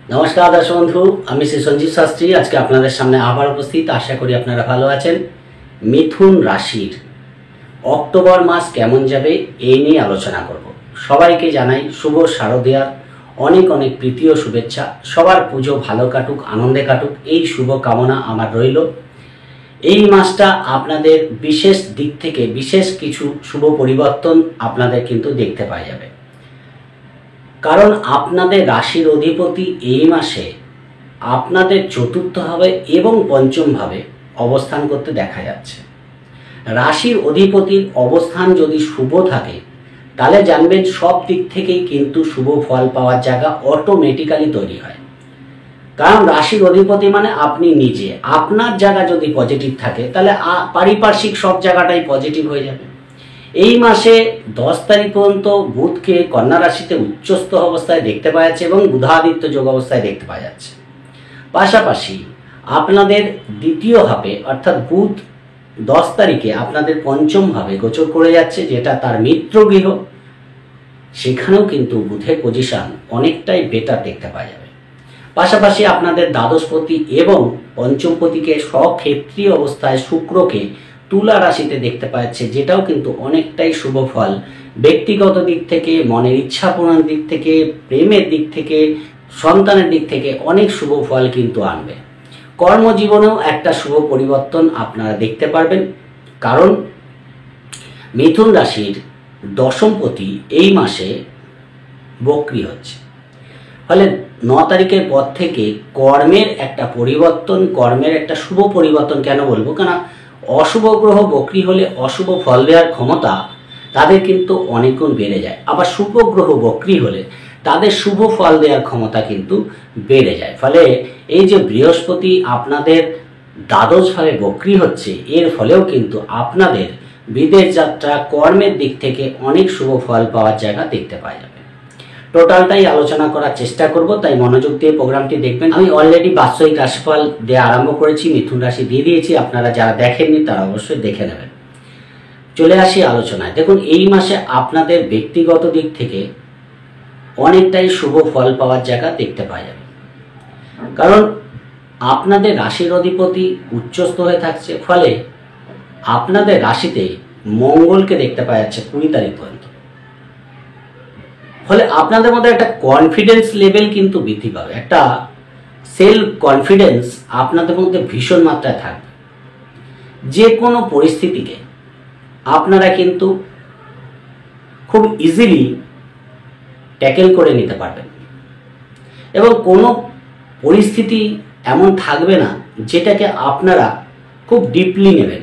नमस्कार दर्शक बंधु আমি শ্রী সঞ্জীব শাস্ত্রী আজকে আপনাদের সামনে আবার উপস্থিত। আশা করি আপনারা ভালো আছেন। মিথুন রাশির অক্টোবর মাস কেমন যাবে এই নিয়ে আলোচনা করব। সবাইকে জানাই শুভ শারদীয়ার অনেক অনেক প্রীতি ও শুভেচ্ছা। সবার পুজো ভালো কাটুক, আনন্দে কাটুক, এই শুভ কামনা আমার রইল। এই মাসটা আপনাদের বিশেষ দিক থেকে বিশেষ কিছু শুভ পরিবর্তন আপনাদের কিন্তু দেখতে পাওয়া যাবে। কারণ আপনাদের রাশির অধিপতি এই মাসে আপনাদের চতুর্থ ভাবে এবং পঞ্চম ভাবে অবস্থান করতে দেখা যাচ্ছে। রাশির অধিপতির অবস্থান যদি শুভ থাকে তাহলে জানবেন সব দিক থেকেই কিন্তু শুভ ফল পাওয়ার জায়গা অটোমেটিক্যালি তৈরি হয়। কারণ রাশির অধিপতি মানে আপনি নিজে, আপনার জায়গা যদি পজিটিভ থাকে তাহলে পারিপার্শ্বিক সব জায়গাটাই পজিটিভ হয়ে যাবে। এই মাসে 10 তারিখ পর্যন্ত বুধকে কন্যা রাশিতে উচ্চস্থ অবস্থায় দেখতে পাওয়া যাচ্ছে এবং বুধাদিত্য যোগ অবস্থায় দেখতে পাওয়া যাচ্ছে। পাশাপাশি আপনাদের দ্বিতীয় ভাবে অর্থাৎ বুধ 10 তারিখে আপনাদের পঞ্চম ভাবে গোচর করে যাচ্ছে, যেটা তার মিত্র গৃহ। সেখানেও কিন্তু বুধের পজিশন অনেকটাই বেটার দেখতে পাওয়া যাবে। পাশাপাশি আপনাদের দ্বাদশপতি এবং পঞ্চমপতিকে স্বক্ষেত্রীয় অবস্থায় শুক্রকে তুলা রাশিতে দেখতে পাচ্ছে, যেটাও কিন্তু অনেকটাই শুভ ফল। ব্যক্তিগত দিক থেকে, মনের ইচ্ছা পূরণের দিক থেকে, প্রেমের দিক থেকে, সন্তানের দিক থেকে অনেক শুভ ফল কিন্তু আনবে। কর্মজীবনেও একটা শুভ পরিবর্তন আপনারা দেখতে পারবেন। কারণ মিথুন রাশির দশমপতি এই মাসে বক্রি হচ্ছে। ফলে 9 তারিখের পর থেকে কর্মের একটা পরিবর্তন, কর্মের একটা শুভ পরিবর্তন কেন বলবো, কারণ অশুভ গ্রহ বক্রি হলে অশুভ ফল দেওয়ার ক্ষমতা তাদের কিন্তু অনেক গুণ বেড়ে যায়। আবার শুভ গ্রহ বক্রি হলে তাদের শুভ ফল দেওয়ার ক্ষমতা কিন্তু বেড়ে যায়। ফলে এই যে বৃহস্পতি আপনাদের দ্বাদশভাবে বক্রি হচ্ছে, এর ফলেও কিন্তু আপনাদের বিদেশ যাত্রা, কর্মের দিক থেকে অনেক শুভ ফল পাওয়ার জায়গা দেখতে পাওয়া যাবে। টোটালটাই আলোচনা করার চেষ্টা করব, তাই মনোযোগ দিয়ে প্রোগ্রামটি দেখবেন। আমি অলরেডি বাৎসরিক রাশিফল দেওয়া আরম্ভ করেছি, মিথুন রাশি দিয়ে দিয়েছি। আপনারা যারা দেখেননি তারা অবশ্যই দেখে নেবেন। চলে আসি আলোচনায়। দেখুন, এই মাসে আপনাদের ব্যক্তিগত দিক থেকে অনেকটাই শুভ ফল পাওয়ার জায়গা দেখতে পাওয়া যাবে। কারণ আপনাদের রাশির অধিপতি উচ্চস্থ হয়ে থাকছে, ফলে আপনাদের রাশিতে মঙ্গলকে দেখতে পাওয়া যাচ্ছে 20 তারিখ পর্যন্ত। ফলে আপনাদের মধ্যে একটা কনফিডেন্স লেভেল কিন্তু বৃদ্ধি পাবে, একটা সেলফ কনফিডেন্স আপনাদের মধ্যে ভীষণ মাত্রায় থাকবে। যে কোনো পরিস্থিতিকে আপনারা কিন্তু খুব ইজিলি ট্যাকেল করে নিতে পারবেন এবং কোনো পরিস্থিতি এমন থাকবে না যেটাকে আপনারা খুব ডিপলি নেবেন।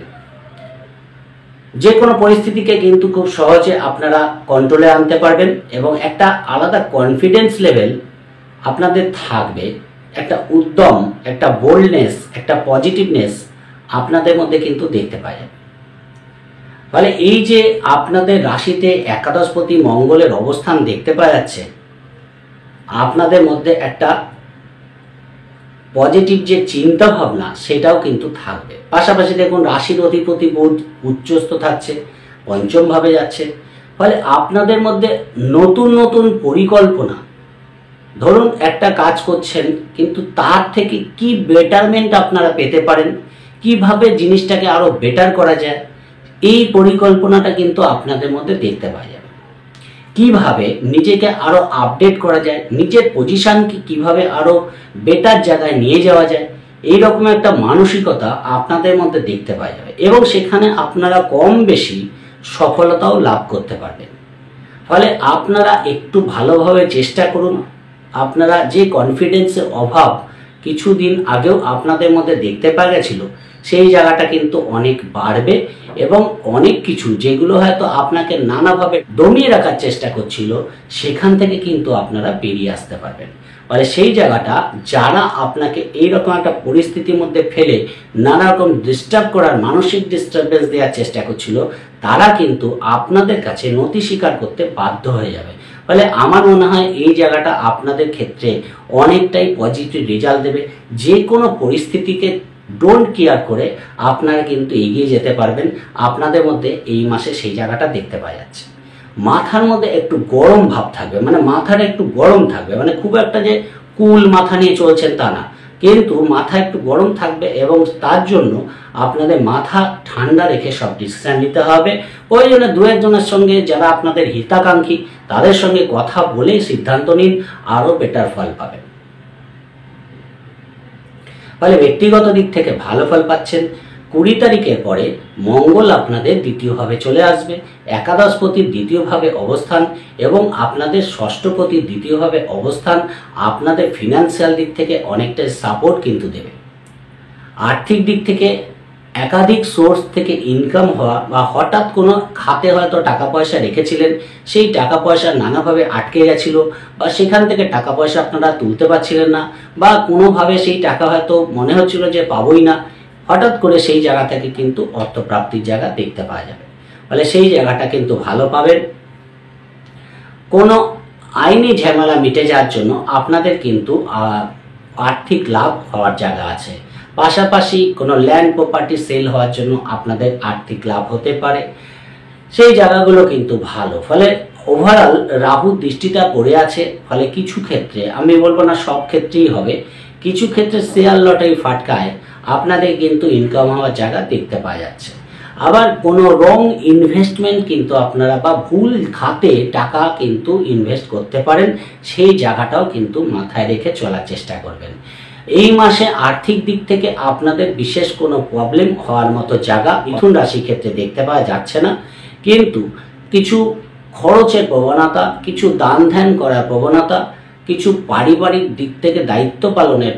যে কোনো পরিস্থিতিকে কিন্তু খুব সহজে আপনারা কন্ট্রোলে আনতে পারবেন এবং একটা আলাদা কনফিডেন্স লেভেল আপনাদের থাকবে, একটা উদ্যম, একটা বোল্ডনেস, একটা পজিটিভনেস আপনাদের মধ্যে কিন্তু দেখতে পাওয়া যাবে। ফলে এই যে আপনাদের রাশিতে একাদশপতি মঙ্গলের অবস্থান দেখতে পাওয়া যাচ্ছে, আপনাদের মধ্যে একটা পজিটিভ যে চিন্তা ভাবনা সেটাও কিন্তু থাকবে। পাশাপাশি দেখুন, রাশির অধিপতি বুধ উচ্চস্থ থাকছে, পঞ্চম ভাবে যাচ্ছে। ফলে আপনাদের মধ্যে নতুন নতুন পরিকল্পনা, ধরুন একটা কাজ করছেন কিন্তু তার থেকে কি বেটারমেন্ট আপনারা পেতে পারেন, কিভাবে জিনিসটাকে আরো বেটার করা যায়, এই পরিকল্পনাটা কিন্তু আপনাদের মধ্যে দেখতে পাওয়া যাবে। কিভাবে নিজেকে আরো আপডেট করা যায়, নিজের পজিশনকে কিভাবে আরো বেটার জায়গায় নিয়ে যাওয়া যায়, এই রকম একটা মানসিকতা আপনাদের মধ্যে দেখতে পাওয়া যাবে এবং সেখানে আপনারা কম বেশি সফলতাও লাভ করতে পারবেন। ফলে আপনারা একটু ভালোভাবে চেষ্টা করুন। আপনারা যে কনফিডেন্সের অভাব কিছুদিন আগেও আপনাদের মধ্যে দেখতে পাওয়া গেছিল, সেই জায়গাটা কিন্তু অনেক বাড়বে এবং অনেক কিছু যেগুলো হয়তো আপনাকে নানাভাবে দমিয়ে রাখার চেষ্টা করছিল, সেখান থেকে কিন্তু আপনারা বেরিয়ে আসতে পারবেন। ফলে সেই জায়গাটা যারা আপনাকে এইরকম একটা পরিস্থিতির মধ্যে ফেলে নানা রকম ডিস্টার্ব করার, মানসিক ডিস্টারবেন্স দেওয়ার চেষ্টা করছিল, তারা কিন্তু আপনাদের কাছে নতি স্বীকার করতে বাধ্য হয়ে যাবে। ফলে আমার মনে হয় এই জায়গাটা আপনাদের ক্ষেত্রে অনেকটাই পজিটিভ রেজাল্ট দেবে। যে কোনো পরিস্থিতিকে ডোন্ট কেয়ার করে আপনারা কিন্তু এগিয়ে যেতে পারবেন। আপনাদের মধ্যে এই মাসে সেই জায়গাটা দেখতে পাওয়া যাচ্ছে। মাথার মধ্যে একটু গরম ভাব থাকবে, মানে মাথাটা একটু গরম থাকবে, মানে খুব একটা যে কুল মাথা নিয়ে চলছেন তা না, কিন্তু মাথা একটু গরম থাকবে এবং তার জন্য আপনাদের মাথা ঠান্ডা রেখে সব ডিসিশন নিতে হবে। ওই জন্য দু একজনের সঙ্গে যারা আপনাদের হিতাকাঙ্ক্ষী তাদের সঙ্গে কথা বলেই সিদ্ধান্ত নিন, আরও বেটার ফল পাবেন। ফলে ব্যক্তিগত দিক থেকে ভালো ফল পাচ্ছেন। 20 তারিখের পরে মঙ্গল আপনাদের দ্বিতীয়ভাবে চলে আসবে, একাদশপতির দ্বিতীয়ভাবে অবস্থান এবং আপনাদের ষষ্ঠপতির দ্বিতীয়ভাবে অবস্থান আপনাদের ফিনান্সিয়াল দিক থেকে অনেকটাই সাপোর্ট কিন্তু দেবে। আর্থিক দিক থেকে একাধিক সোর্স থেকে ইনকাম হওয়া বা হঠাৎ কোনো খাতে হয়তো টাকা পয়সা রেখেছিলেন, সেই টাকা পয়সা নানাভাবে আটকে গেছিল বা সেখান থেকে টাকা পয়সা আপনারা তুলতে পারছিলেন না বা কোনোভাবে সেই টাকা হয়তো মনে হচ্ছিল যে পাবোই না, হঠাৎ করে সেই জায়গা থেকে কিন্তু অর্থপ্রাপ্তির জায়গা দেখতে পাওয়া যাবে। ফলে সেই জায়গাটা কিন্তু ভালো পাবেন। কোনো আইনি ঝামেলা মিটে যাওয়ার জন্য আপনাদের কিন্তু আর্থিক লাভ হওয়ার জায়গা আছে। পাশাপাশি কোনো ল্যান্ড প্রপার্টি সেল হওয়ার জন্য আপনাদের আর্থিক লাভ হতে পারে, সেই জায়গাগুলো কিন্তু ভালো। ফলে ওভারঅল রাহু দৃষ্টিটা পড়ে আছে, ফলে কিছু ক্ষেত্রে, আমি বলবো না সব ক্ষেত্রেই হবে, কিছু ক্ষেত্রে শেয়ার লটারি ফাটকায় আপনাদের কিন্তু ইনকাম হওয়ার জায়গা দেখতে পাওয়া যাচ্ছে। আবার কোনো রং ইনভেস্টমেন্ট কিন্তু আপনারা বা ভুল খাতে টাকা কিন্তু ইনভেস্ট করতে পারেন, সেই জায়গাটাও কিন্তু মাথায় রেখে চলার চেষ্টা করবেন। এই মাসে আর্থিক দিক থেকে আপনাদের বিশেষ কোনো প্রবলেম হওয়ার মতো জায়গা মিথুন রাশির ক্ষেত্রে দেখতে পাওয়া যাচ্ছে না, কিন্তু কিছু খরচের প্রবণতা, কিছু দান ধ্যান করার প্রবণতা, কিছু পারিবারিক দিক থেকে দায়িত্ব পালনের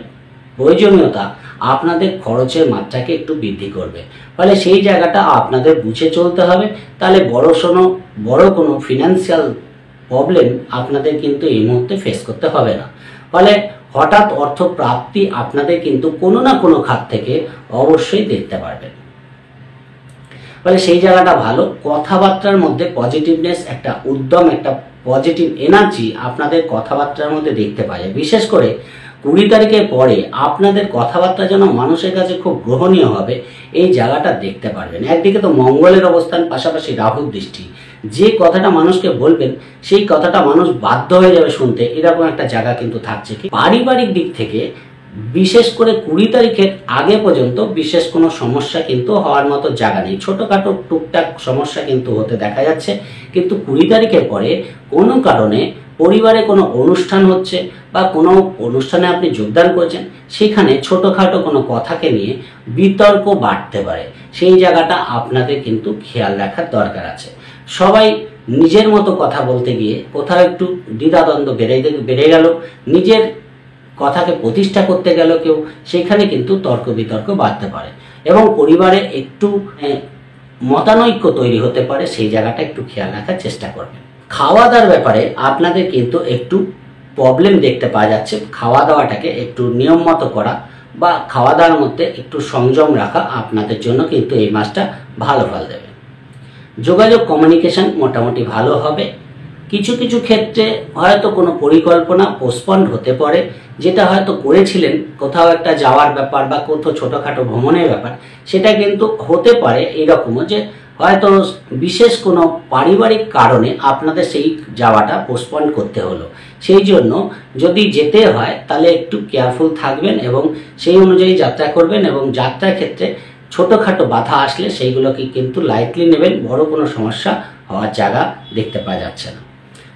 প্রয়োজনীয়তা আপনাদের খরচের মাত্রাকে একটু বৃদ্ধি করবে। ফলে সেই জায়গাটা আপনাদের বুঝে চলতে হবে, তাহলে বড় কোনো ফিনান্সিয়াল প্রবলেম আপনাদের কিন্তু এই মুহূর্তে ফেস করতে হবে না। ফলে হঠাৎ অর্থ প্রাপ্তি আপনাদের কিন্তু কোনো না কোনো খাত থেকে অবশ্যই দেখতে পারবেন। ফলে সেই জায়গাটা ভালো। কথাবার্তার মধ্যে পজিটিভনেস, একটা উদ্যম, একটা পজিটিভ এনার্জি আপনাদের কথাবার্তার মধ্যে দেখতে পাওয়া যায়। বিশেষ করে 20 তারিখের পরে আপনাদের কথাবার্তা যেন মানুষের কাছে খুব গ্রহণীয় হবে, এই জায়গাটা দেখতে পারবেন। একদিকে তো মঙ্গলের অবস্থান, পাশাপাশি রাহুর দৃষ্টি, যে কথাটা মানুষকে বলবেন সেই কথাটা মানুষ বাধ্য হয়ে যাবে শুনতে, এরকম একটা জায়গা কিন্তু থাকছে। কি পারিবারিক দিক থেকে বিশেষ করে 20 তারিখের আগে পর্যন্ত বিশেষ কোনো সমস্যা কিন্তু হওয়ার মতো জায়গা নেই। ছোটোখাটো টুকটাক সমস্যা কিন্তু হতে দেখা যাচ্ছে, কিন্তু 20 তারিখের পরে কোনো কারণে পরিবারে কোনো অনুষ্ঠান হচ্ছে বা কোনো অনুষ্ঠানে আপনি যোগদান করছেন, সেখানে ছোটোখাটো কোনো কথাকে নিয়ে বিতর্ক বাড়তে পারে, সেই জায়গাটা আপনাদের কিন্তু খেয়াল রাখার দরকার আছে। সবাই নিজের মতো কথা বলতে গিয়ে কোথাও একটু দ্বিধাদ্বন্দ্ব বেড়ে গেল, নিজের কথাকে প্রতিষ্ঠা করতে গেল কেউ, সেখানে কিন্তু তর্ক বিতর্ক বাড়তে পারে এবং পরিবারে একটু মতানৈক্য তৈরি হতে পারে, সেই জায়গাটা একটু খেয়াল রাখার চেষ্টা করবেন। খাওয়া দাওয়ার ব্যাপারে আপনাদের কিন্তু একটু প্রবলেম দেখতে পাওয়া যাচ্ছে। খাওয়া দাওয়াটাকে একটু নিয়ম মতো করা বা খাওয়া দাওয়ার মধ্যে একটু সংযম রাখা আপনাদের জন্য কিন্তু এই মাসটা ভালো ফল দেবে। যোগাযোগ কমিউনিকেশন মোটামুটি ভালো হবে। কিছু কিছু ক্ষেত্রে হয়তো কোনো পরিকল্পনা পোস্টপন্ড হতে পারে, যেটা হয়তো করেছিলেন কোথাও একটা যাওয়ার ব্যাপার বা কোথাও ছোটোখাটো ভ্রমণের ব্যাপার, সেটা কিন্তু হতে পারে এরকমও যে হয়তো বিশেষ কোনো পারিবারিক কারণে আপনাদের সেই যাওয়াটা পোস্টপন্ড করতে হলো। সেই জন্য যদি যেতে হয় তাহলে একটু কেয়ারফুল থাকবেন এবং সেই অনুযায়ী যাত্রা করবেন, এবং যাত্রার ক্ষেত্রে ছোটোখাটো বাধা আসলে সেইগুলোকে কিন্তু লাইটলি নেবেন, বড় কোনো সমস্যা হওয়ার জায়গা দেখতে পাওয়া যাচ্ছে না।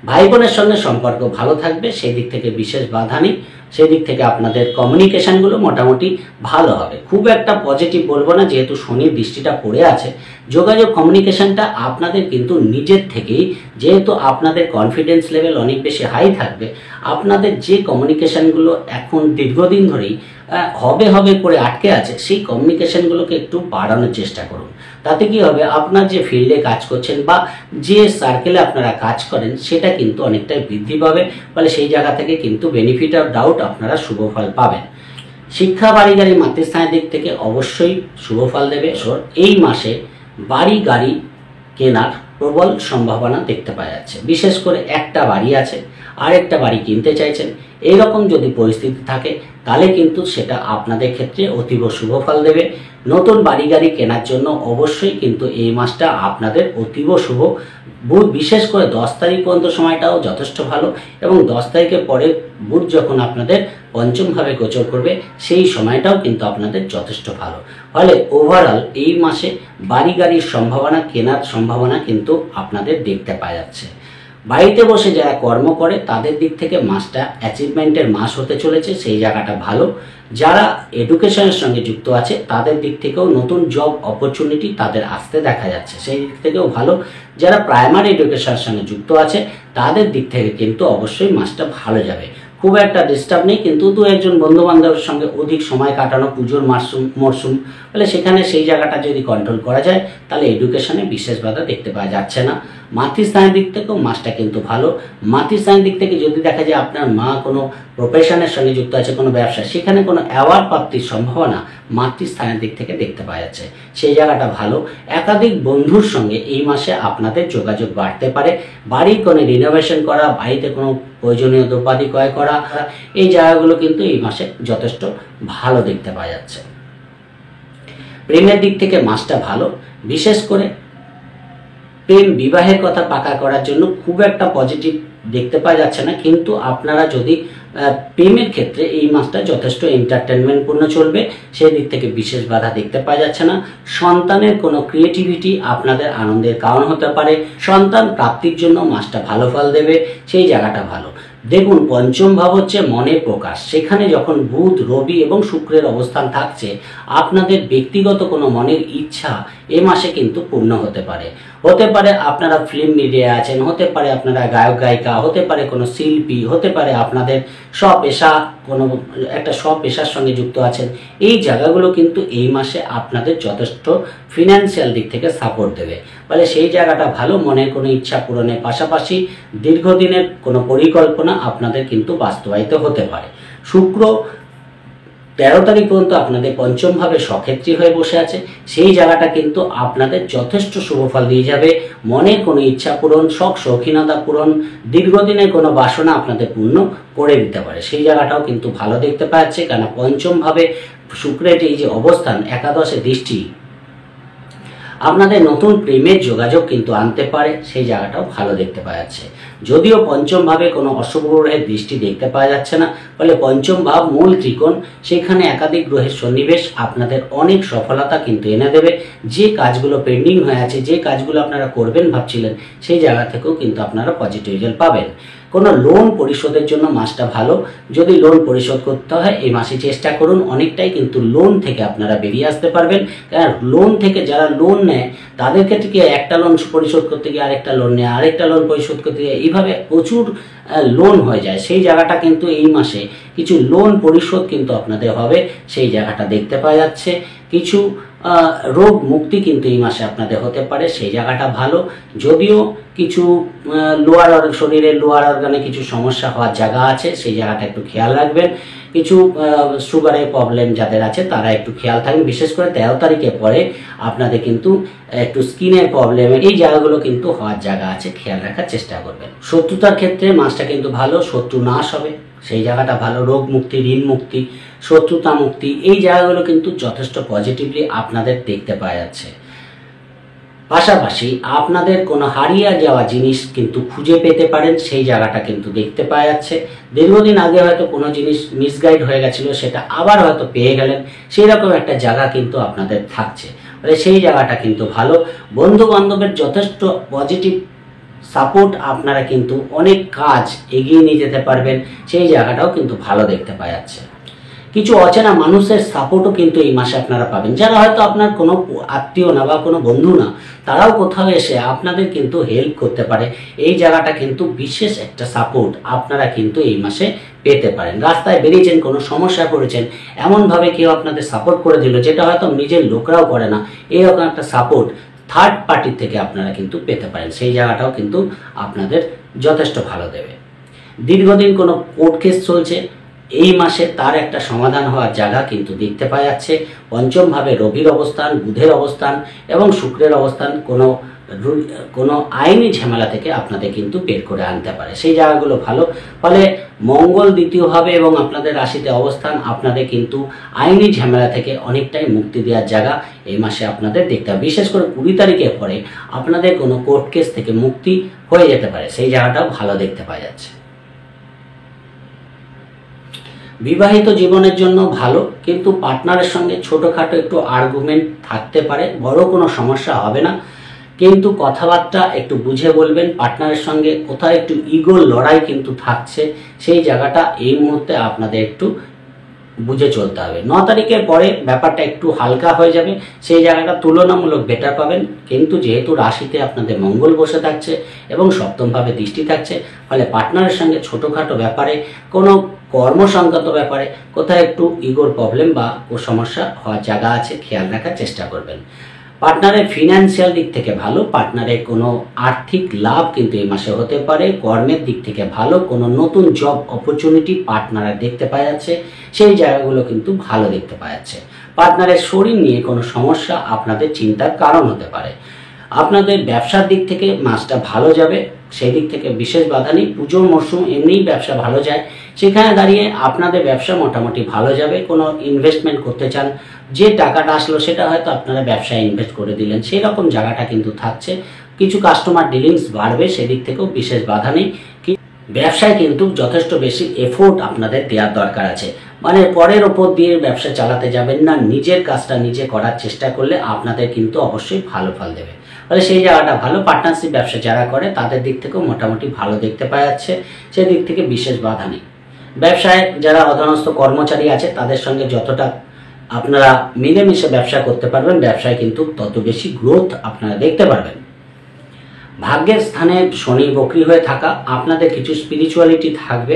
ভাই বোনের সঙ্গে সম্পর্ক ভালো থাকবে, সেই দিক থেকে বিশেষ বাধা নেই, সেই দিক থেকে আপনাদের কমিউনিকেশনগুলো মোটামুটি ভালো হবে। খুব একটা পজিটিভ বলবো না, যেহেতু শনির দৃষ্টিটা পড়ে আছে। যোগাযোগ কমিউনিকেশনটা আপনাদের কিন্তু নিজের থেকেই, যেহেতু আপনাদের কনফিডেন্স লেভেল অনেক বেশি হাই থাকবে, আপনাদের যে কমিউনিকেশনগুলো এখন দীর্ঘদিন ধরেই হবে করে আটকে আছে, সেই কমিউনিকেশনগুলোকে একটু বাড়ানোর চেষ্টা করুন। তাতে কি হবে, আপনার যে ফিল্ডে কাজ করছেন বা যে সার্কেলে আপনারা কাজ করেন সেটা কিন্তু অনেকটাই বৃদ্ধি পাবে। ফলে সেই জায়গা থেকে কিন্তু বেনিফিট অফ ডাউট আপনারা শুভ ফল পাবেন। শিক্ষা, বাড়ি, গাড়ি, মাতৃস্থানের দিক থেকে অবশ্যই শুভ ফল দেবে। এই মাসে বাড়ি গাড়ি কেনার প্রবল সম্ভাবনা দেখতে পাওয়া যাচ্ছে। বিশেষ করে একটা বাড়ি আছে, আরেকটা বাড়ি কিনতে চাইছেন, এইরকম যদি পরিস্থিতি থাকে তাহলে কিন্তু সেটা আপনাদের ক্ষেত্রে অতীব শুভ ফল দেবে। নতুন বাড়ি গাড়ি কেনার জন্য অবশ্যই কিন্তু এই মাসটা আপনাদের অতীব শুভ। বুধ বিশেষ করে 10 তারিখ পর্যন্ত সময়টাও যথেষ্ট ভালো, এবং 10 তারিখের পরে বুধ যখন আপনাদের পঞ্চমভাবে গোচর করবে সেই সময়টাও কিন্তু আপনাদের যথেষ্ট ভালো। ফলে ওভারঅল এই মাসে বাড়ি গাড়ির সম্ভাবনা, কেনার সম্ভাবনা কিন্তু আপনাদের দেখতে পাওয়া যাচ্ছে। বাড়িতে বসে যারা কর্ম করে তাদের দিক থেকে মাসটা অ্যাচিভমেন্টের মাস হতে চলেছে, সেই জায়গাটা ভালো। যারা এডুকেশনের সঙ্গে যুক্ত আছে তাদের দিক থেকেও নতুন জব অপরচুনিটি তাদের আসতে দেখা যাচ্ছে, সেই দিক থেকেও ভালো। যারা প্রাইমারি এডুকেশনের সঙ্গে যুক্ত আছে তাদের দিক থেকে কিন্তু অবশ্যই মাসটা ভালো যাবে। খুব একটা ডিস্টার্ব নেই, কিন্তু দু একজন বন্ধু বান্ধবের সঙ্গে অধিক সময় কাটানো, পুজোর মরশুম, ফলে সেখানে সেই জায়গাটা যদি কন্ট্রোল করা যায় তাহলে এডুকেশনে বিশেষ বাধা দেখতে পাওয়া যাচ্ছে না। মাতৃস্থানের দিক থেকেও মাসটা কিন্তু ভালো। মাতৃস্থানের দিক থেকে যদি দেখা যায় আপনার মা কোনো প্রফেশনের সঙ্গে যুক্ত আছে, কোনো ব্যবসা, সেখানে কোনো অ্যাওয়ার্ড প্রাপ্তির সম্ভাবনা মাতৃস্থানের দিক থেকে দেখতে পাওয়া যাচ্ছে, সেই জায়গাটা ভালো। একাধিক বন্ধুর সঙ্গে এই মাসে আপনাদের যোগাযোগ বাড়তে পারে। বাড়ির কোনো রিনোভেশন করা, বাড়িতে কোনো প্রয়োজনীয় দ্রব্যাদি ক্রয় করা, এই জায়গাগুলো কিন্তু এই মাসে যথেষ্ট ভালো দেখতে পাওয়া যাচ্ছে। প্রেমের দিক থেকে মাসটা ভালো, বিশেষ করে প্রেম বিবাহের কথা পাকা করার জন্য খুব একটা পজিটিভ দেখতে পাওয়া যাচ্ছে না, কিন্তু আপনারা যদি প্রেমের ক্ষেত্রে এই মাসটা যথেষ্ট এন্টারটেনমেন্টপূর্ণ চলবে, সেই দিক থেকে বিশেষ বাধা দেখতে পাওয়া যাচ্ছে না। সন্তানের কোনো ক্রিয়েটিভিটি আপনাদের আনন্দের কারণ হতে পারে, সন্তান প্রাপ্তির জন্য মাসটা ভালো ফল দেবে, সেই জায়গাটা ভালো। দেখুন, পঞ্চম ভাব হচ্ছে মনের প্রকাশ, সেখানে যখন বুধ, রবি এবং শুক্রের অবস্থান থাকছে, আপনাদের ব্যক্তিগত কোনো মনের ইচ্ছা এ মাসে কিন্তু পূর্ণ হতে পারে। আপনারা ফিল্ম মিডিয়ায় আছেন, হতে পারে আপনারা গায়ক গায়িকা, হতে পারে কোনো শিল্পী, হতে পারে আপনাদের স্বপেশা, কোনো একটা স্বপেশার সঙ্গে যুক্ত আছেন। এই জায়গাগুলো কিন্তু এই মাসে আপনাদের যথেষ্ট ফিনান্সিয়াল দিক থেকে সাপোর্ট দেবে, ফলে সেই জায়গাটা ভালো। মনের কোনো ইচ্ছা পূরণের পাশাপাশি দীর্ঘদিনের কোনো পরিকল্পনা আপনাদের কিন্তু বাস্তবায়িত হতে পারে। শুক্র 13 তারিখ পর্যন্ত আপনাদের পঞ্চমভাবে সক্ষেত্রী হয়ে বসে আছে, সেই জায়গাটা কিন্তু আপনাদের যথেষ্ট শুভফল দিয়ে যাবে। মনের কোনো ইচ্ছা পূরণ, শখ শৌখিনতা পূরণ, দীর্ঘদিনের কোনো বাসনা আপনাদের পূর্ণ করে দিতে পারে, সেই জায়গাটাও কিন্তু ভালো দেখতে পাচ্ছে। কেন পঞ্চমভাবে শুক্রের এই যে অবস্থান, একাদশে দৃষ্টি, আপনাদের নতুন প্রেমের যোগাযোগ কিন্তু আনতে পারে, সেই জায়গাটাও ভালো দেখতে পাওয়া যাচ্ছে। যদিও পঞ্চম ভাবে কোনো অশুভ গ্রহের দৃষ্টি দেখতে পাওয়া যাচ্ছে না, ফলে পঞ্চম ভাব মূল ত্রিকোণ, সেখানে একাধিক গ্রহের সন্নিবেশ আপনাদের অনেক সফলতা কিন্তু এনে দেবে। যে কাজগুলো পেন্ডিং হয়ে আছে, যে কাজগুলো আপনারা করবেন ভাবছিলেন, সেই জায়গা থেকেও কিন্তু আপনারা পজিটিভ রেজাল্ট পাবেন। কোনো লোন পরিশোধের জন্য মাসটা ভালো। যদি লোন পরিশোধ করতে হয় এই মাসে চেষ্টা করুন, অনেকটাই কিন্তু লোন থেকে আপনারা বেরিয়ে আসতে পারবেন। কারণ লোন থেকে যারা লোন নেয় তাদের ক্ষেত্রে কি একটা লোন পরিশোধ করতে গিয়ে আরেকটা লোন নেয়, আরেকটা লোন পরিশোধ করতে গিয়ে এইভাবে প্রচুর লোন হয়ে যায়, সেই জায়গাটা কিন্তু এই মাসে কিছু লোন পরিশোধ কিন্তু আপনাদের হবে, সেই জায়গাটা দেখতে পাওয়া যাচ্ছে। কিছু রোগ মুক্তি কিন্তু এই মাসে আপনাদের হতে পারে, সেই জায়গাটা ভালো। যদিও কিছু শরীরের লোয়ার অর্গানে কিছু সমস্যা হওয়ার জায়গা আছে, সেই জায়গাটা একটু খেয়াল রাখবেন। কিছু সুগারের প্রবলেম যাদের আছে তারা একটু খেয়াল থাকবেন, বিশেষ করে 13 তারিখের পরে আপনাদের কিন্তু একটু স্কিনের প্রবলেম, এই জায়গাগুলো কিন্তু হওয়ার জায়গা আছে, খেয়াল রাখার চেষ্টা করবেন। শত্রুতার ক্ষেত্রে মাসটা কিন্তু ভালো, শত্রু নাশ হবে, সেই জায়গাটা ভালো। রোগ মুক্তি, ঋণ মুক্তি, শত্রুতা মুক্তি, এই জায়গাগুলো কিন্তু যথেষ্ট পজিটিভলি আপনাদের দেখতে পাওয়া যাচ্ছে। পাশাপাশি আপনাদের কোনো হারিয়ে যাওয়া জিনিস কিন্তু খুঁজে পেতে পারেন, সেই জায়গাটা কিন্তু দেখতে পাওয়া যাচ্ছে। দীর্ঘদিন আগে হয়তো কোনো জিনিস মিসগাইড হয়ে গেছিলো, সেটা আবার হয়তো পেয়ে গেলেন, সেই রকম একটা জায়গা কিন্তু আপনাদের থাকছে, সেই জায়গাটা কিন্তু ভালো। বন্ধু বান্ধবের যথেষ্ট পজিটিভ সাপোর্ট, আপনারা কিন্তু অনেক কাজ এগিয়ে নিয়ে যেতে পারবেন, সেই জায়গাটাও কিন্তু ভালো দেখতে পাওয়া যাচ্ছে। কিছু অচেনা মানুষের সাপোর্টও কিন্তু এই মাসে আপনারা পাবেন, যারা হয়তো আপনার কোনো আত্মীয় না বা কোনো বন্ধু না, তারাও কোথাও এসে আপনাদের কিন্তু হেল্প করতে পারে, এই জায়গাটা কিন্তু বিশেষ একটা সাপোর্ট আপনারা কিন্তু এই মাসে পেতে পারেন। রাস্তায় বেরিয়েছেন, কোনো সমস্যায় পড়েছেন, এমনভাবে কেউ আপনাদের সাপোর্ট করে দিল যেটা হয়তো নিজের লোকরাও করে না, এরকম একটা সাপোর্ট থার্ড পার্টির থেকে আপনারা কিন্তু পেতে পারেন, সেই জায়গাটাও কিন্তু আপনাদের যথেষ্ট ভালো দেবে। দীর্ঘদিন কোনো কোর্ট কেস চলছে, এই মাসে তার একটা সমাধান হওয়ার জায়গা কিন্তু দেখতে পাওয়া যাচ্ছে। পঞ্চমভাবে রবির অবস্থান, বুধের অবস্থান এবং শুক্রের অবস্থান, কোনো কোনো আইনি ঝামেলা থেকে আপনাদের কিন্তু বের করে আনতে পারে, সেই জায়গাগুলো ভালো। ফলে মঙ্গল দ্বিতীয় হবে এবং আপনাদের রাশিতে অবস্থান আপনাদের কিন্তু আইনি ঝামেলা থেকে অনেকটাই মুক্তি দেওয়ার জায়গা এই মাসে আপনাদের দেখতে হবে। বিশেষ করে 20 তারিখের পরে আপনাদের কোনো কোর্ট কেস থেকে মুক্তি হয়ে যেতে পারে, সেই জায়গাটাও ভালো দেখতে পাওয়া যাচ্ছে। বিবাহিত জীবনের জন্য ভালো, কিন্তু পার্টনারের সঙ্গে ছোটোখাটো একটু আর্গুমেন্ট থাকতে পারে, বড় কোনো সমস্যা হবে না, কিন্তু কথাবার্তা একটু বুঝে বলবেন। পার্টনারের সঙ্গে কোথাও একটু ইগোর লড়াই কিন্তু থাকছে, সেই জায়গাটা এই মুহূর্তে আপনাদের একটু বুঝে চলতে হবে। 9 তারিখের পরে ব্যাপারটা একটু হালকা হয়ে যাবে, সেই জায়গাটা তুলনামূলক বেটার পাবেন। কিন্তু যেহেতু রাশিতে আপনাদের মঙ্গল বসে থাকছে এবং সপ্তমভাবে দৃষ্টি থাকছে, ফলে পার্টনারের সঙ্গে ছোটোখাটো ব্যাপারে, কোনো কর্মসংক্রান্ত ব্যাপারে কোথায় একটু ইগোর প্রবলেম বা সমস্যা হওয়ার জায়গা আছে, খেয়াল রাখার চেষ্টা করবেন। পার্টনারের ফিনান্সিয়াল দিক থেকে ভালো, পার্টনারের কোনো আর্থিক লাভ কিন্তু এই মাসে হতে পারে। কর্মের দিক থেকে ভালো, কোনো নতুন জব অপরচুনিটি পার্টনার দেখতে পাওয়া যাচ্ছে, সেই জায়গাগুলো কিন্তু ভালো দেখতে পাওয়া যাচ্ছে। পার্টনারের শরীর নিয়ে কোনো সমস্যা আপনাদের চিন্তার কারণ হতে পারে। আপনাদের ব্যবসার দিক থেকে মাসটা ভালো যাবে, সেই দিক থেকে বিশেষ বাধা নেই। পুজোর মরশুম এমনিই ব্যবসা ভালো যায়, সেখানে দাঁড়িয়ে আপনাদের ব্যবসা মোটামুটি ভালো যাবে। কোনো ইনভেস্টমেন্ট করতে চান, যে টাকাটা আসলো সেটা হয়তো আপনারা ব্যবসায় ইনভেস্ট করে দিলেন, সেই রকম জায়গাটা কিন্তু থাকছে। কিছু কাস্টমার ডিলিংস বাড়বে, সেদিক থেকেও বিশেষ বাধা নেই। ব্যবসায় কিন্তু যথেষ্ট বেশি এফোর্ট আপনাদের দেওয়ার দরকার আছে, মানে পরের ওপর দিয়ে ব্যবসা চালাতে যাবেন না, নিজের কাজটা নিজে করার চেষ্টা করলে আপনাদের কিন্তু অবশ্যই ভালো ফল দেবে। ফলে সেই জায়গাটা ভালো। পার্টনারশিপ ব্যবসা যারা করে তাদের দিক থেকেও মোটামুটি ভালো দেখতে পাওয়া যাচ্ছে, সেদিক থেকে বিশেষ বাধা নেই। ব্যবসায় যারা অধীনস্থ কর্মচারী আছে তাদের সঙ্গে যতটা আপনারা মিলেমিশে ব্যবসা করতে পারবেন, ব্যবসায় কিন্তু তত বেশি গ্রোথ আপনারা দেখতে পারবেন। ভাগ্যের স্থানে শনি বক্রী হয়ে থাকা, আপনাদের কিছু স্পিরিচুয়ালিটি থাকবে,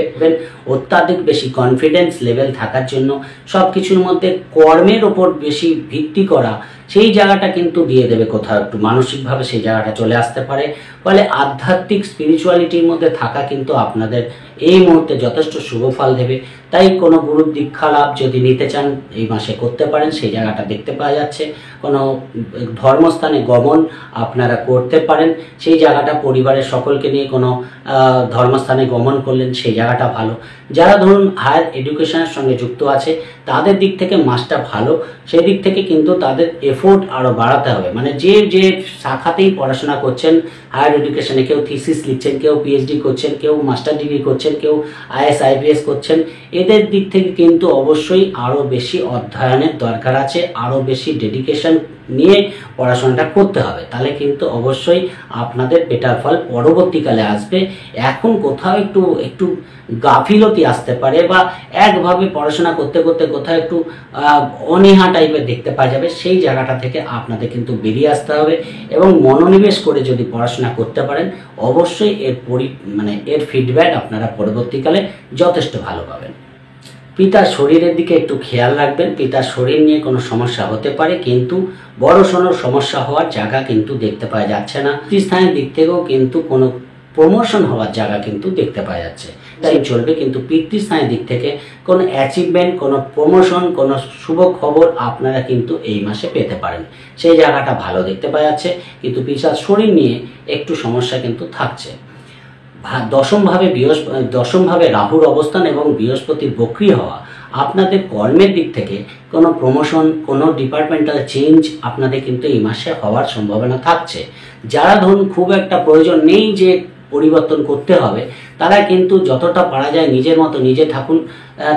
অত্যাধিক বেশি কনফিডেন্স লেভেল থাকার জন্য সব কিছুর মধ্যে কর্মের ওপর বেশি ভিত্তি করা, সেই জায়গাটা কিন্তু দিয়ে দেবে কোথাও একটু মানসিকভাবে সেই জায়গাটা চলে আসতে পারে। ফলে আধ্যাত্মিক স্পিরিচুয়ালিটির মধ্যে থাকা কিন্তু আপনাদের এই মুহূর্তে যথেষ্ট শুভ ফল দেবে। তাই কোনো গুরু দীক্ষা লাভ যদি নিতে চান এই মাসে করতে পারেন, সেই জায়গাটা দেখতে পাওয়া যাচ্ছে। কোনো ধর্মস্থানে গমন আপনারা করতে পারেন, সেই জায়গাটা পরিবারের সকলকে নিয়ে কোনো ধর্মস্থানে গমন করলেন, সেই জায়গাটা ভালো। যারা ধরুন হায়ার এডুকেশনের সঙ্গে যুক্ত আছে তাদের দিক থেকে মাসটা ভালো, সেই দিক থেকে কিন্তু তাদের এফোর্ট আরও বাড়াতে হবে। মানে যে যে শাখাতেই পড়াশোনা করছেন, হায়ার এডুকেশনে কেউ থিসিস লিখছেন, কেউ পিএইচডি করছেন, কেউ মাস্টার ডিগ্রি করছেন, কেউ আইএস আইপিএস করছেন, এদের দিক থেকে কিন্তু অবশ্যই আরও বেশি অধ্যয়নের দরকার আছে, আরও বেশি ডেডিকেশন নিয়ে পড়াশোনাটা করতে হবে, তাহলে কিন্তু অবশ্যই আপনাদের বেটার ফল পরবর্তীকালে আসবে। এখন কোথাও একটু গাফিলতি আসতে পারে বা একভাবে পড়াশোনা করতে করতে কোথাও একটু অনীহা টাইপের দেখতে পাওয়া যাবে, সেই জায়গাটা থেকে আপনাদের কিন্তু বেরিয়ে আসতে হবে এবং মনোনিবেশ করে যদি পড়াশোনা করতে পারেন অবশ্যই এর ফিডব্যাক আপনারা পরবর্তীকালে যথেষ্ট ভালো পাবেন। পিতার শরীরের দিকে একটু খেয়াল রাখবেন, পিতার শরীর নিয়ে কোনো সমস্যা হতে পারে, কিন্তু বড় সড়ো সমস্যা হওয়ার জায়গা কিন্তু দেখতে পাওয়া যাচ্ছে না। স্থানের দিক থেকেও কিন্তু কোনো প্রমোশন হওয়ার জায়গা কিন্তু দেখতে পাওয়া যাচ্ছে, তাই চলবে। কিন্তু পিতৃস্থানের দিক থেকে কোনো অ্যাচিভমেন্ট, কোনো প্রমোশন, কোনো শুভ খবর আপনারা কিন্তু এই মাসে পেতে পারেন, সেই জায়গাটা ভালো দেখতে পাওয়া যাচ্ছে। কিন্তু পিতার শরীর নিয়ে একটু সমস্যা কিন্তু থাকছে। দশমভাবে রাহুর অবস্থান এবং বৃহস্পতির বক্রী হওয়া আপনাদের কর্মের দিক থেকে কোনো প্রমোশন, কোনো ডিপার্টমেন্টাল চেঞ্জ আপনাদের কিন্তু এই মাসে হওয়ার সম্ভাবনা থাকছে। যারা ধরুন খুব একটা প্রয়োজন নেই যে পরিবর্তন করতে হবে, তারা কিন্তু যতটা পারা যায় নিজের মতো নিজে থাকুন,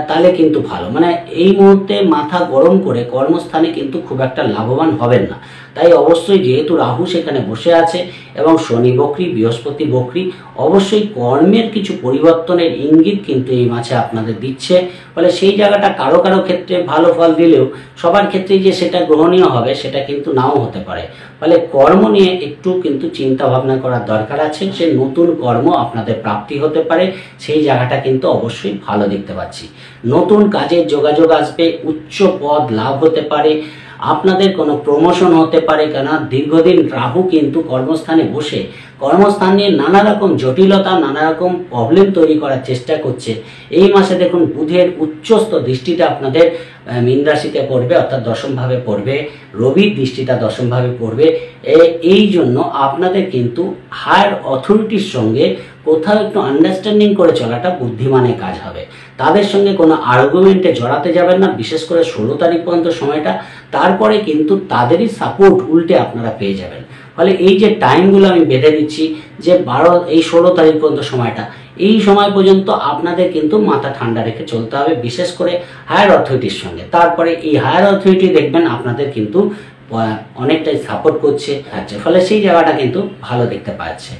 তাহলে কিন্তু ভালো। মানে এই মুহূর্তে মাথা গরম করে কর্মস্থানে কিন্তু খুব একটা লাভবান হবেন না। তাই অবশ্যই যেহেতু রাহু সেখানে বসে আছে এবং শনি বক্রী, বৃহস্পতি বক্রী, অবশ্যই কর্মের কিছু পরিবর্তনের ইঙ্গিত কিন্তু এই মাসে আপনাদের দিচ্ছে। ফলে সেই জায়গাটা কারো কারো ক্ষেত্রে ভালো ফল দিলেও সবার ক্ষেত্রেই যে সেটা গ্রহণীয় হবে সেটা কিন্তু নাও হতে পারে। ফলে কর্ম নিয়ে একটু কিন্তু চিন্তা ভাবনা করার দরকার আছে। সে নতুন কর্ম আপনাদের প্রাপ্তি হতে পারে, সেই জায়গাটা কিন্তু অবশ্যই ভালো দেখতে পাচ্ছি। নতুন কাজের যোগাযোগ আসবে, উচ্চ পদ লাভ হতে পারে, আপনাদের কোনো প্রমোশন হতে পারে। কেন দীর্ঘদিন রাহু কিন্তু কর্মস্থানে বসে কর্মস্থান নিয়ে নানা রকম জটিলতা, নানা রকম প্রবলেম তৈরি করার চেষ্টা করছে। এই মাসে দেখুন বুধের উচ্চস্থ দৃষ্টিটা আপনাদের মীন রাশিতে পড়বে, অর্থাৎ দশম ভাবে পড়বে। রবির দৃষ্টিটা দশম ভাবে পড়বে। এই জন্য আপনাদের কিন্তু হায়ার অথরিটির সঙ্গে কোথাও একটু আন্ডারস্ট্যান্ডিং করে চলাটা বুদ্ধিমানের কাজ হবে। তাদের সঙ্গে কোনো আর্গুমেন্টে জড়াতে যাবেন না, বিশেষ করে 16 তারিখ পর্যন্ত সময়টা। তারপরে কিন্তু তাদেরই সাপোর্ট উল্টে আপনারা পেয়ে যাবেন। ফলে এই যে টাইমগুলো আমি বেঁধে দিচ্ছি, যে 16 তারিখ পর্যন্ত সময়টা, এই সময় পর্যন্ত আপনাদের কিন্তু মাথা ঠান্ডা রেখে চলতে হবে, বিশেষ করে হায়ার অথরিটির সঙ্গে। তারপরে এই হায়ার অথরিটি দেখবেন আপনাদের কিন্তু অনেকটাই সাপোর্ট করছে। ফলে সেই জায়গাটা কিন্তু ভালো দেখতে পাচ্ছে।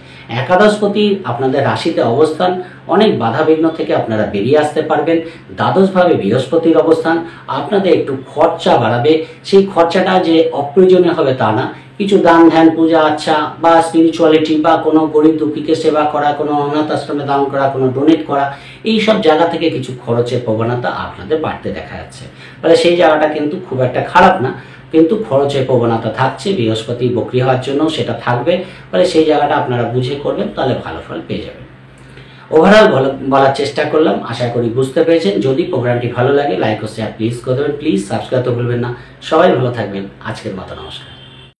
একাদশপতি আপনাদের রাশিতে অবস্থান, অনেক বাধাবিঘ্ন থেকে আপনারা বেরিয়ে আসতে পারবেন। দ্বাদশভাবে বৃহস্পতির অবস্থান আপনাদের একটু খরচা বাড়াবে। সেই খরচাটা যে অপ্রয়োজনীয় হবে তা না, কিছু দান ধ্যান, পূজা আচ্ছা বা স্পিরিচুয়ালিটি বা কোনো গরিব দুঃখীকে সেবা করা, কোনো অনাথ আশ্রমে দান করা, কোনো ডোনেট করা, এই সব জায়গা থেকে কিছু খরচের প্রবণতা আপনাদের বাড়তে দেখা যাচ্ছে। ফলে সেই জায়গাটা কিন্তু খুব একটা খারাপ না, কিন্তু খরচের প্রবণতা থাকছে। বৃহস্পতি বক্রি হওয়ার জন্য সেটা থাকবে। ফলে সেই জায়গাটা আপনারা বুঝে করবেন, তাহলে ভালো ফল পেয়ে যাবেন। ওভারঅল বলার চেষ্টা করলাম, আশা করি বুঝতে পেরেছেন। যদি প্রোগ্রামটি ভালো লাগে লাইক ও শেয়ার প্লিজ করে দেবেন। প্লিজ সাবস্ক্রাইব তো ভুলবেন না। সবাই ভালো থাকবেন। আজকের মতো নমস্কার।